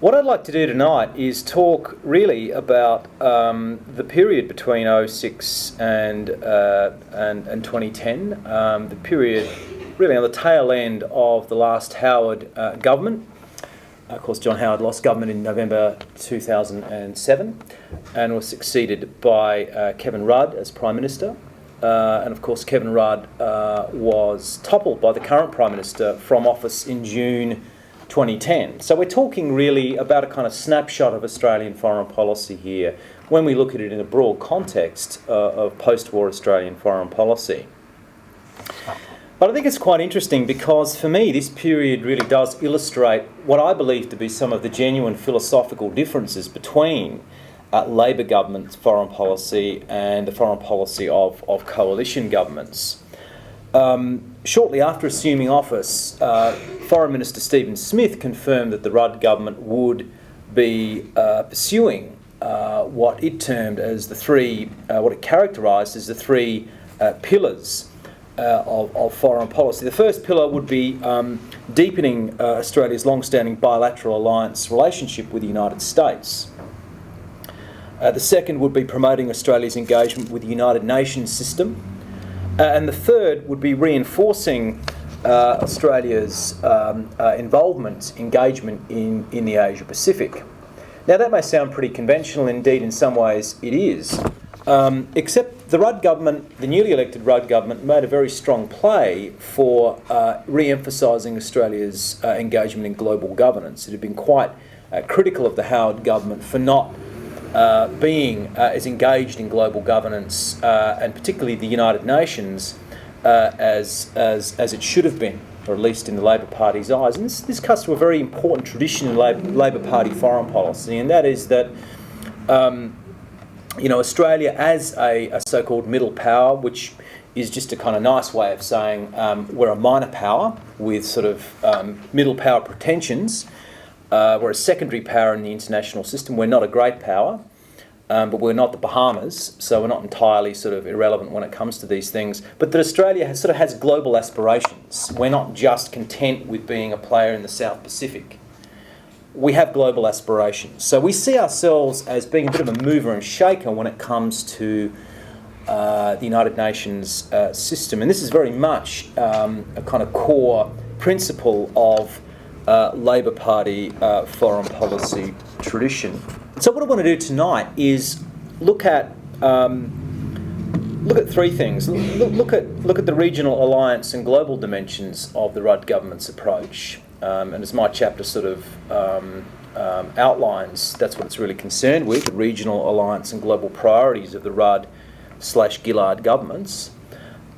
What I'd like to do tonight is talk really about the period between 06 and 2010, the period really on the tail end of the last Howard government. Of course, John Howard lost government in November 2007 and was succeeded by Kevin Rudd as Prime Minister. And of course, Kevin Rudd was toppled by the current Prime Minister from office in June 2010. So we're talking really about a kind of snapshot of Australian foreign policy here when we look at it in a broad context of post-war Australian foreign policy. But I think it's quite interesting because for me this period really does illustrate what I believe to be some of the genuine philosophical differences between Labor government's foreign policy and the foreign policy of coalition governments. Shortly after assuming office, Foreign Minister Stephen Smith confirmed that the Rudd government would be pursuing what it termed as the three, what it characterised as the three pillars of foreign policy. The first pillar would be deepening Australia's long-standing bilateral alliance relationship with the United States. The second would be promoting Australia's engagement with the United Nations system. And the third would be reinforcing Australia's engagement in the Asia Pacific. Now that may sound pretty conventional, indeed in some ways it is, except the Rudd government, the newly elected Rudd government, made a very strong play for re-emphasising Australia's engagement in global governance. It had been quite critical of the Howard government for not being as engaged in global governance and particularly the United Nations as it should have been, or at least in the Labor Party's eyes. And this cuts to a very important tradition in Labor Party foreign policy, and that is that Australia as a so-called middle power, which is just a kind of nice way of saying we're a minor power with sort of middle power pretensions. We're a secondary power in the international system. We're not a great power, but we're not the Bahamas, so we're not entirely sort of irrelevant when it comes to these things. But that Australia has global aspirations. We're not just content with being a player in the South Pacific. We have global aspirations. So we see ourselves as being a bit of a mover and shaker when it comes to the United Nations system. And this is very much a kind of core principle of Labor Party foreign policy tradition. So what I want to do tonight is look at three things. Look at the regional alliance and global dimensions of the Rudd government's approach. And as my chapter sort of outlines, that's what it's really concerned with: the regional alliance and global priorities of the Rudd/Gillard governments.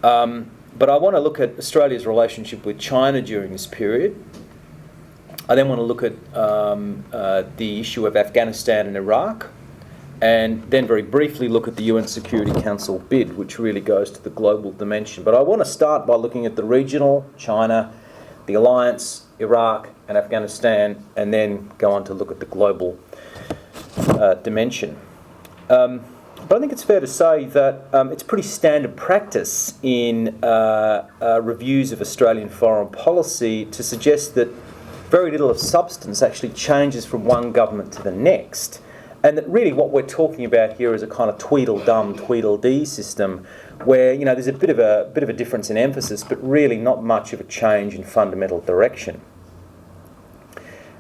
But I want to look at Australia's relationship with China during this period. I then want to look at the issue of Afghanistan and Iraq, and then very briefly look at the UN Security Council bid, which really goes to the global dimension. But I want to start by looking at the regional, China, the alliance, Iraq and Afghanistan, and then go on to look at the global dimension. But I think it's fair to say that it's pretty standard practice in reviews of Australian foreign policy to suggest that very little of substance actually changes from one government to the next, and that really what we're talking about here is a kind of Tweedledum, Tweedledee system where there's a bit of a difference in emphasis, but really not much of a change in fundamental direction.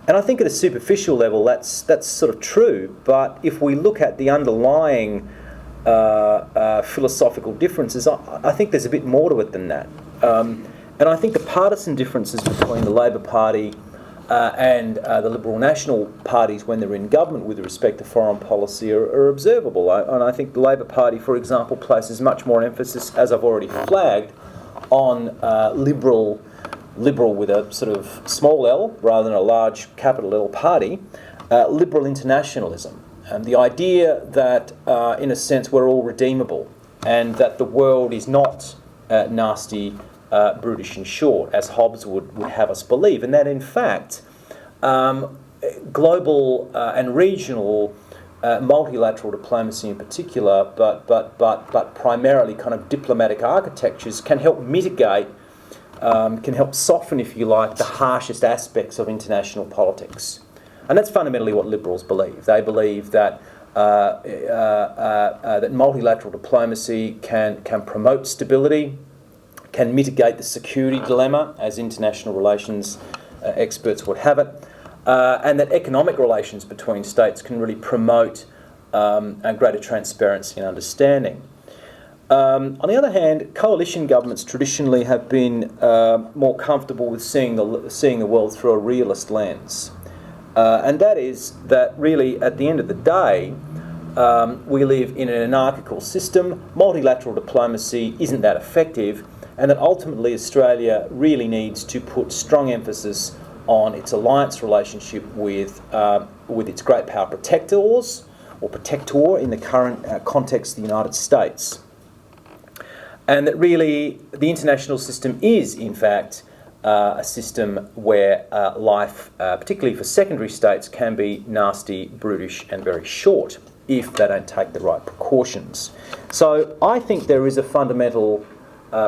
And I think at a superficial level that's sort of true, but if we look at the underlying philosophical differences, I think there's a bit more to it than that. And I think the partisan differences between the Labor Party and the Liberal National parties when they're in government with respect to foreign policy are observable. And I think the Labor Party, for example, places much more emphasis, as I've already flagged, on liberal with a sort of small L rather than a large capital L party, liberal internationalism. And the idea that, in a sense, we're all redeemable and that the world is not nasty, brutish and short, as Hobbes would have us believe, and that in fact global and regional multilateral diplomacy in particular, but primarily kind of diplomatic architectures can help mitigate, can help soften, if you like, the harshest aspects of international politics. And that's fundamentally what liberals believe. They believe that that multilateral diplomacy can promote stability, can mitigate the security dilemma, as international relations experts would have it, and that economic relations between states can really promote a greater transparency and understanding. On the other hand, coalition governments traditionally have been more comfortable with seeing the world through a realist lens. And that is that really, at the end of the day, we live in an anarchical system, multilateral diplomacy isn't that effective, and that ultimately Australia really needs to put strong emphasis on its alliance relationship with its great power protectors, or protector in the current context of the United States. And that really the international system is, in fact, a system where life, particularly for secondary states, can be nasty, brutish and very short if they don't take the right precautions. So I think there is a fundamental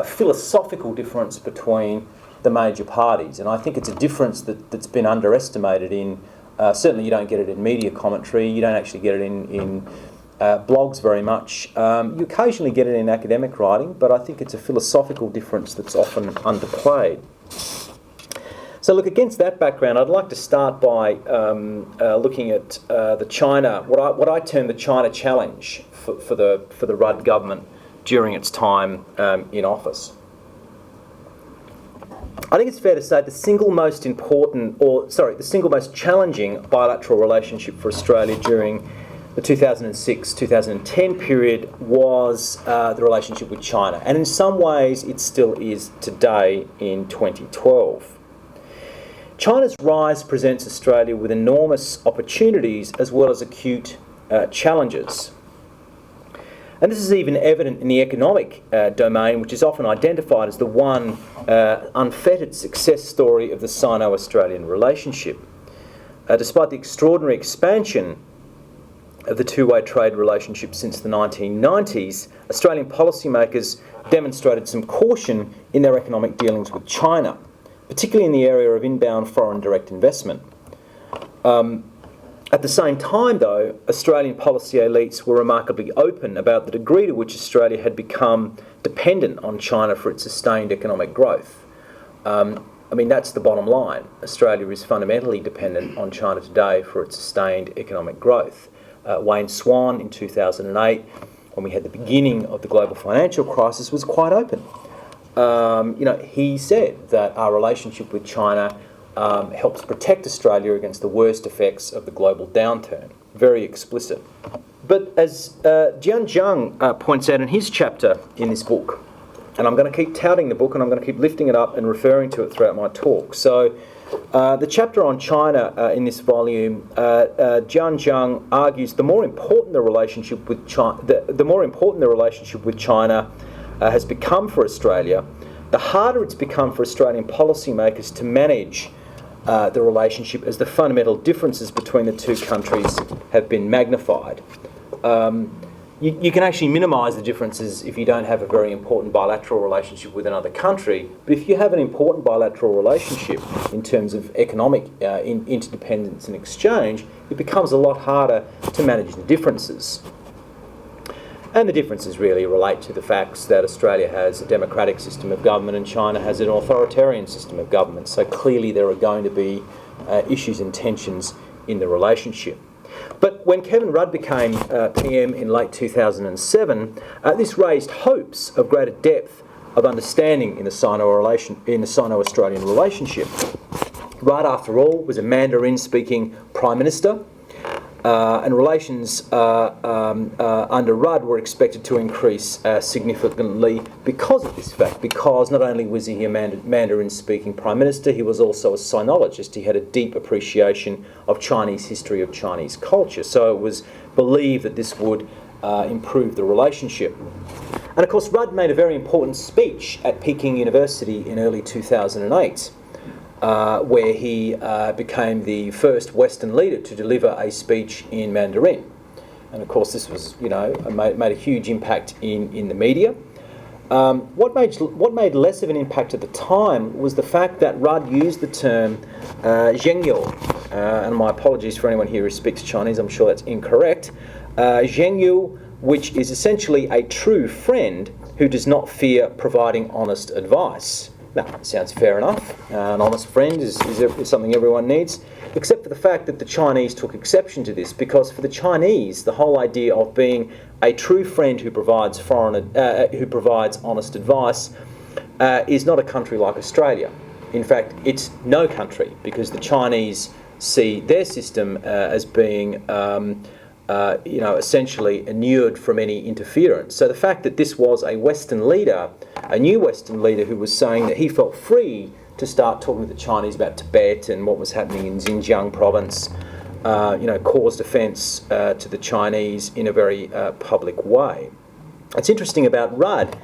philosophical difference between the major parties, and I think it's a difference that's been underestimated in, certainly you don't get it in media commentary, you don't actually get it in blogs very much. You occasionally get it in academic writing, but I think it's a philosophical difference that's often underplayed. So look, against that background, I'd like to start by looking at the China, what I term the China challenge for the Rudd government during its time in office. I think it's fair to say the single most challenging bilateral relationship for Australia during the 2006-2010 period was the relationship with China, and in some ways it still is today in 2012. China's rise presents Australia with enormous opportunities as well as acute challenges. And this is even evident in the economic domain, which is often identified as the one unfettered success story of the Sino-Australian relationship. Despite the extraordinary expansion of the two-way trade relationship since the 1990s, Australian policymakers demonstrated some caution in their economic dealings with China, particularly in the area of inbound foreign direct investment. At the same time, though, Australian policy elites were remarkably open about the degree to which Australia had become dependent on China for its sustained economic growth. That's the bottom line. Australia is fundamentally dependent on China today for its sustained economic growth. Wayne Swan in 2008, when we had the beginning of the global financial crisis, was quite open. He said that our relationship with China helps protect Australia against the worst effects of the global downturn. Very explicit. But as Jian Zhang points out in his chapter in this book, and I'm going to keep touting the book and I'm going to keep lifting it up and referring to it throughout my talk. So the chapter on China in this volume, Jian Zhang argues the more important the relationship with China, has become for Australia, the harder it's become for Australian policymakers to manage the relationship as the fundamental differences between the two countries have been magnified. You can actually minimise the differences if you don't have a very important bilateral relationship with another country, but if you have an important bilateral relationship in terms of economic interdependence and exchange, it becomes a lot harder to manage the differences. And the differences really relate to the facts that Australia has a democratic system of government and China has an authoritarian system of government. So clearly there are going to be issues and tensions in the relationship. But when Kevin Rudd became PM in late 2007, this raised hopes of greater depth of understanding in the Sino-Australian relationship. Rudd, after all, was a Mandarin-speaking Prime Minister, and relations under Rudd were expected to increase significantly because of this fact, because not only was he a Mandarin-speaking Prime Minister, he was also a sinologist. He had a deep appreciation of Chinese history, of Chinese culture, so it was believed that this would improve the relationship. And of course, Rudd made a very important speech at Peking University in early 2008, where he became the first Western leader to deliver a speech in Mandarin. And of course this was, made a huge impact in the media. What made less of an impact at the time was the fact that Rudd used the term "zhengyu," and my apologies for anyone here who speaks Chinese, I'm sure that's incorrect. "Zhengyu," which is essentially a true friend who does not fear providing honest advice. Now, sounds fair enough. An honest friend is something everyone needs, except for the fact that the Chinese took exception to this, because for the Chinese, the whole idea of being a true friend who provides honest advice is not a country like Australia. In fact, it's no country, because the Chinese see their system as being essentially inured from any interference. So the fact that this was a Western leader, a new Western leader who was saying that he felt free to start talking to the Chinese about Tibet and what was happening in Xinjiang province, caused offence to the Chinese in a very public way. It's interesting about Rudd.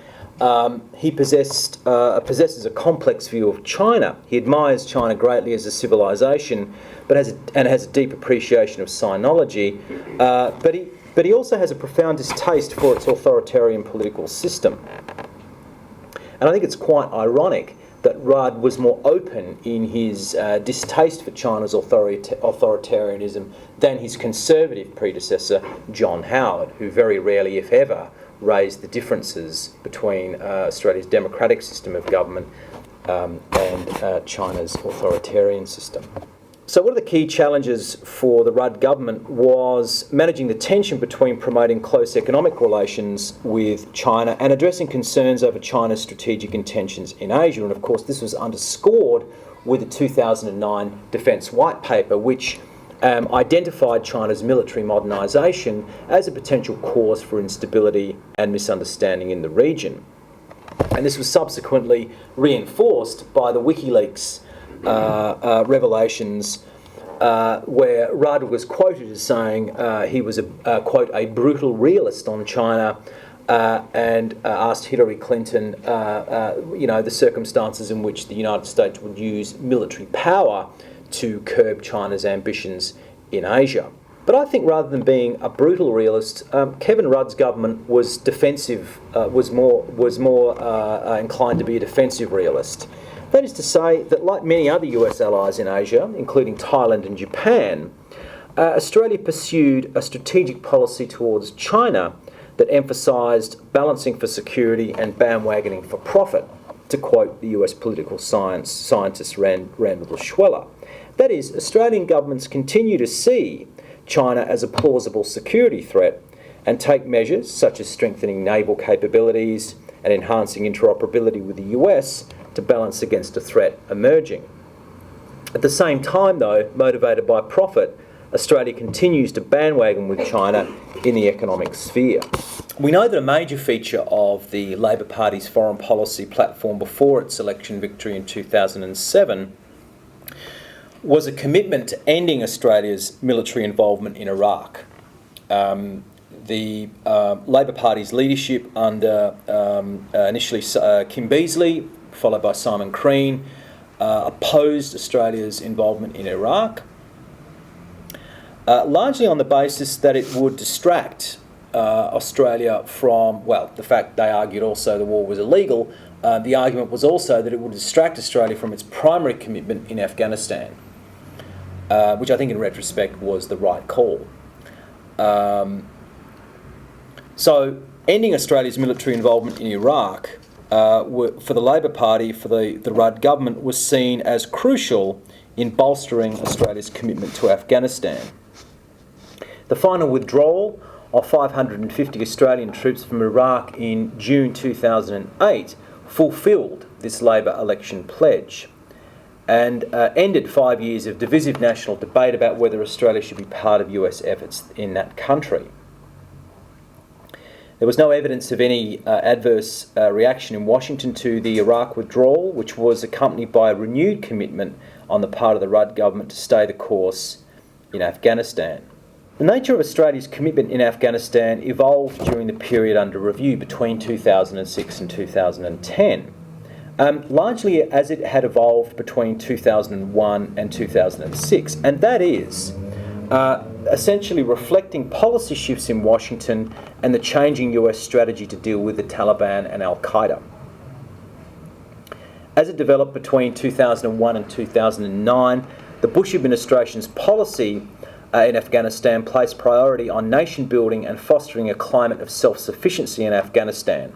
He possesses a complex view of China. He admires China greatly as a civilization, but has a deep appreciation of Sinology. But he also has a profound distaste for its authoritarian political system. And I think it's quite ironic that Rudd was more open in his distaste for China's authoritarianism than his conservative predecessor, John Howard, who very rarely, if ever, raised the differences between Australia's democratic system of government and China's authoritarian system. So one of the key challenges for the Rudd government was managing the tension between promoting close economic relations with China and addressing concerns over China's strategic intentions in Asia. And of course, this was underscored with the 2009 Defence White Paper, which identified China's military modernisation as a potential cause for instability and misunderstanding in the region. And this was subsequently reinforced by the WikiLeaks revelations, where Rudd was quoted as saying he was quote, a brutal realist on China, and asked Hillary Clinton, the circumstances in which the United States would use military power to curb China's ambitions in Asia. But I think rather than being a brutal realist, Kevin Rudd's government was defensive, was more inclined to be a defensive realist. That is to say that, like many other US allies in Asia, including Thailand and Japan, Australia pursued a strategic policy towards China that emphasised balancing for security and bandwagoning for profit, to quote the US political scientist Randall Schweller. That is, Australian governments continue to see China as a plausible security threat and take measures such as strengthening naval capabilities and enhancing interoperability with the US to balance against a threat emerging. At the same time, though, motivated by profit, Australia continues to bandwagon with China in the economic sphere. We know that a major feature of the Labor Party's foreign policy platform before its election victory in 2007 was a commitment to ending Australia's military involvement in Iraq. The Labor Party's leadership under initially Kim Beazley, followed by Simon Crean, opposed Australia's involvement in Iraq, largely on the basis that it would distract Australia from, the fact they argued also the war was illegal. The argument was also that it would distract Australia from its primary commitment in Afghanistan, which I think in retrospect was the right call. So ending Australia's military involvement in Iraq for the Labor Party, for the Rudd government, was seen as crucial in bolstering Australia's commitment to Afghanistan. The final withdrawal of 550 Australian troops from Iraq in June 2008 fulfilled this Labor election pledge and ended 5 years of divisive national debate about whether Australia should be part of US efforts in that country. There was no evidence of any adverse reaction in Washington to the Iraq withdrawal, which was accompanied by a renewed commitment on the part of the Rudd government to stay the course in Afghanistan. The nature of Australia's commitment in Afghanistan evolved during the period under review between 2006 and 2010, largely as it had evolved between 2001 and 2006, and that is essentially reflecting policy shifts in Washington and the changing US strategy to deal with the Taliban and Al-Qaeda. As it developed between 2001 and 2009, the Bush administration's policy in Afghanistan placed priority on nation building and fostering a climate of self-sufficiency in Afghanistan.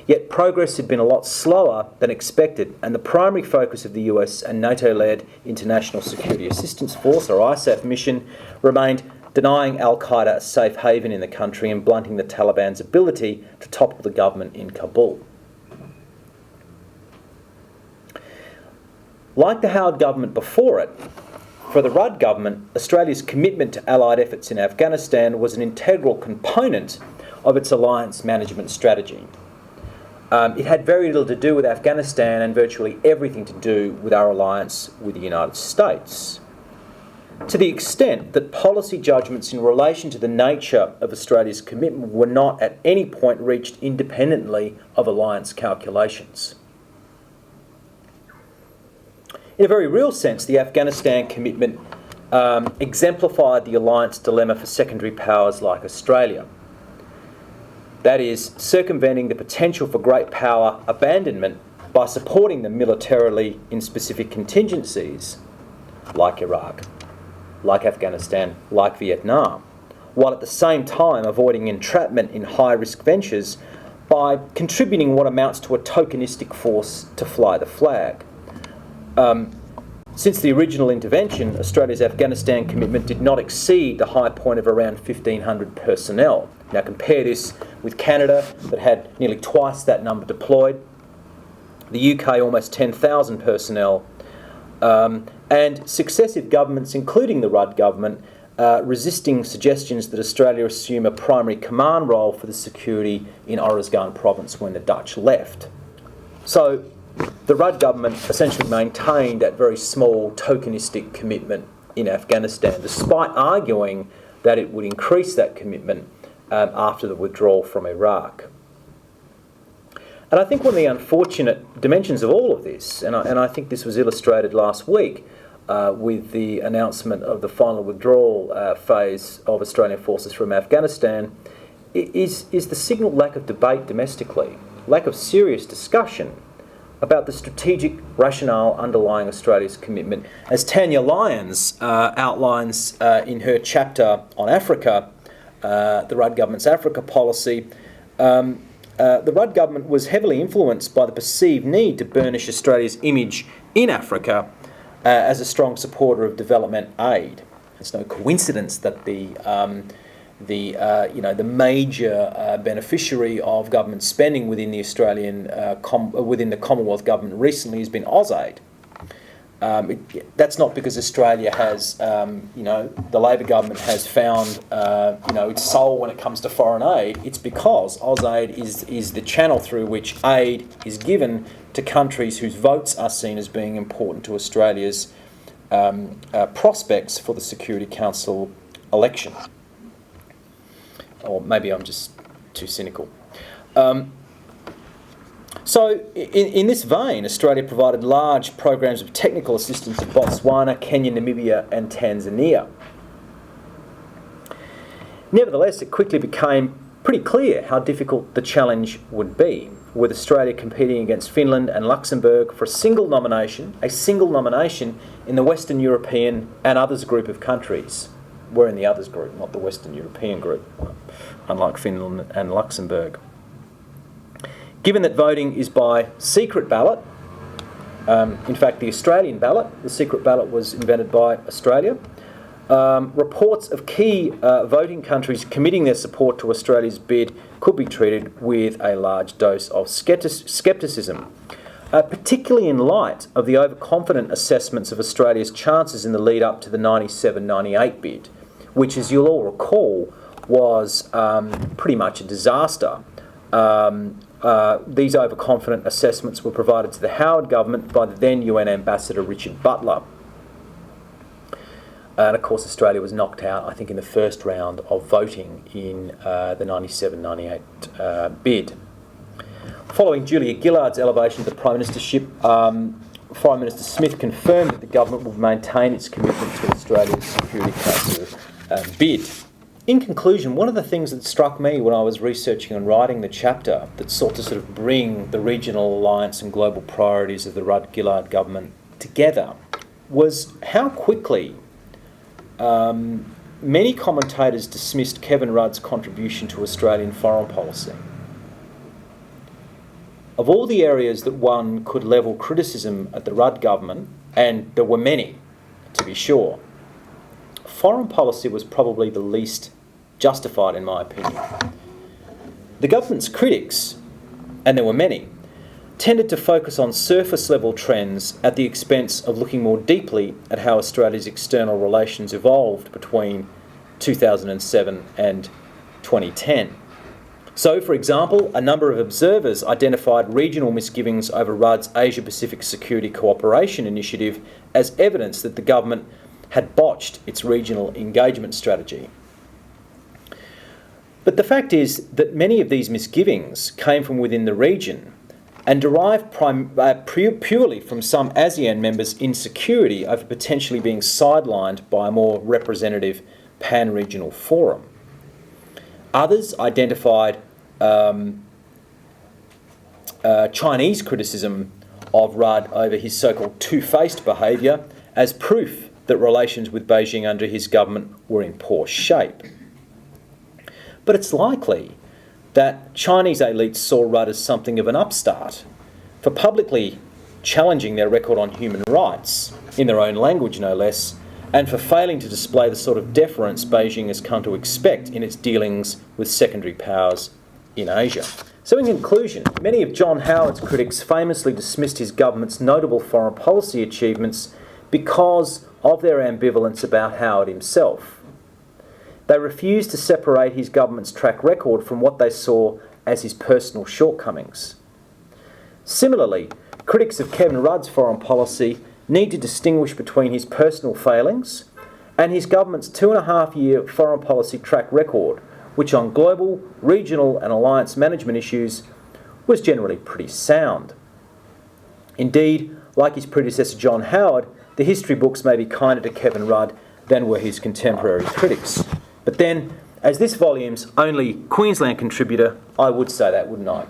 Yet progress had been a lot slower than expected, and the primary focus of the US and NATO-led International Security Assistance Force, or ISAF mission, remained denying Al-Qaeda a safe haven in the country and blunting the Taliban's ability to topple the government in Kabul. Like the Howard government before it, for the Rudd government, Australia's commitment to Allied efforts in Afghanistan was an integral component of its alliance management strategy. It had very little to do with Afghanistan and virtually everything to do with our alliance with the United States. To the extent that policy judgments in relation to the nature of Australia's commitment were not at any point reached independently of alliance calculations. In a very real sense, the Afghanistan commitment exemplified the alliance dilemma for secondary powers like Australia. That is, circumventing the potential for great power abandonment by supporting them militarily in specific contingencies, like Iraq, like Afghanistan, like Vietnam, while at the same time avoiding entrapment in high-risk ventures by contributing what amounts to a tokenistic force to fly the flag. Since the original intervention, Australia's Afghanistan commitment did not exceed the high point of around 1,500 personnel. Now compare this with Canada, that had nearly twice that number deployed, the UK almost 10,000 personnel, and successive governments, including the Rudd government, resisting suggestions that Australia assume a primary command role for the security in Oruzgan province when the Dutch left. So the Rudd government essentially maintained that very small tokenistic commitment in Afghanistan, despite arguing that it would increase that commitment after the withdrawal from Iraq. And I think one of the unfortunate dimensions of all of this, and I think this was illustrated last week with the announcement of the final withdrawal phase of Australian forces from Afghanistan, is the signalled lack of debate domestically, lack of serious discussion about the strategic rationale underlying Australia's commitment. As Tanya Lyons outlines in her chapter on Africa, the Rudd government's Africa policy, the Rudd government was heavily influenced by the perceived need to burnish Australia's image in Africa as a strong supporter of development aid. It's no coincidence that the major beneficiary of government spending within the Australian within the Commonwealth government recently has been AusAid. That's not because Australia has, the Labor government has found, its soul when it comes to foreign aid. It's because AusAid is the channel through which aid is given to countries whose votes are seen as being important to Australia's prospects for the Security Council election. Or maybe I'm just too cynical. So in this vein, Australia provided large programs of technical assistance to Botswana, Kenya, Namibia and Tanzania. Nevertheless, it quickly became pretty clear how difficult the challenge would be, with Australia competing against Finland and Luxembourg for a single nomination in the Western European and others group of countries. We're in the others group, not the Western European group, unlike Finland and Luxembourg. Given that voting is by secret ballot, in fact the Australian ballot, the secret ballot was invented by Australia, reports of key voting countries committing their support to Australia's bid could be treated with a large dose of scepticism, particularly in light of the overconfident assessments of Australia's chances in the lead up to the 97-98 bid, which, as you'll all recall, was pretty much a disaster. These overconfident assessments were provided to the Howard government by the then UN Ambassador Richard Butler. And of course Australia was knocked out, I think, in the first round of voting in the 97-98 bid. Following Julia Gillard's elevation to the Prime Ministership, Foreign Minister Smith confirmed that the government will maintain its commitment to Australia's Security Council bid. In conclusion, one of the things that struck me when I was researching and writing the chapter that sought to sort of bring the regional alliance and global priorities of the Rudd-Gillard government together was how quickly many commentators dismissed Kevin Rudd's contribution to Australian foreign policy. Of all the areas that one could level criticism at the Rudd government, and there were many, to be sure, foreign policy was probably the least justified, in my opinion. The government's critics, and there were many, tended to focus on surface-level trends at the expense of looking more deeply at how Australia's external relations evolved between 2007 and 2010. So, for example, a number of observers identified regional misgivings over Rudd's Asia-Pacific Security Cooperation Initiative as evidence that the government had botched its regional engagement strategy. But the fact is that many of these misgivings came from within the region and derived purely from some ASEAN members' insecurity over potentially being sidelined by a more representative pan-regional forum. Others identified Chinese criticism of Rudd over his so-called two-faced behaviour as proof that relations with Beijing under his government were in poor shape. But it's likely that Chinese elites saw Rudd as something of an upstart for publicly challenging their record on human rights, in their own language no less, and for failing to display the sort of deference Beijing has come to expect in its dealings with secondary powers in Asia. So in conclusion, many of John Howard's critics famously dismissed his government's notable foreign policy achievements because of their ambivalence about Howard himself. They refused to separate his government's track record from what they saw as his personal shortcomings. Similarly, critics of Kevin Rudd's foreign policy need to distinguish between his personal failings and his government's 2.5-year foreign policy track record, which on global, regional and alliance management issues was generally pretty sound. Indeed, like his predecessor John Howard, the history books may be kinder to Kevin Rudd than were his contemporary critics. But then, as this volume's only Queensland contributor, I would say that, wouldn't I?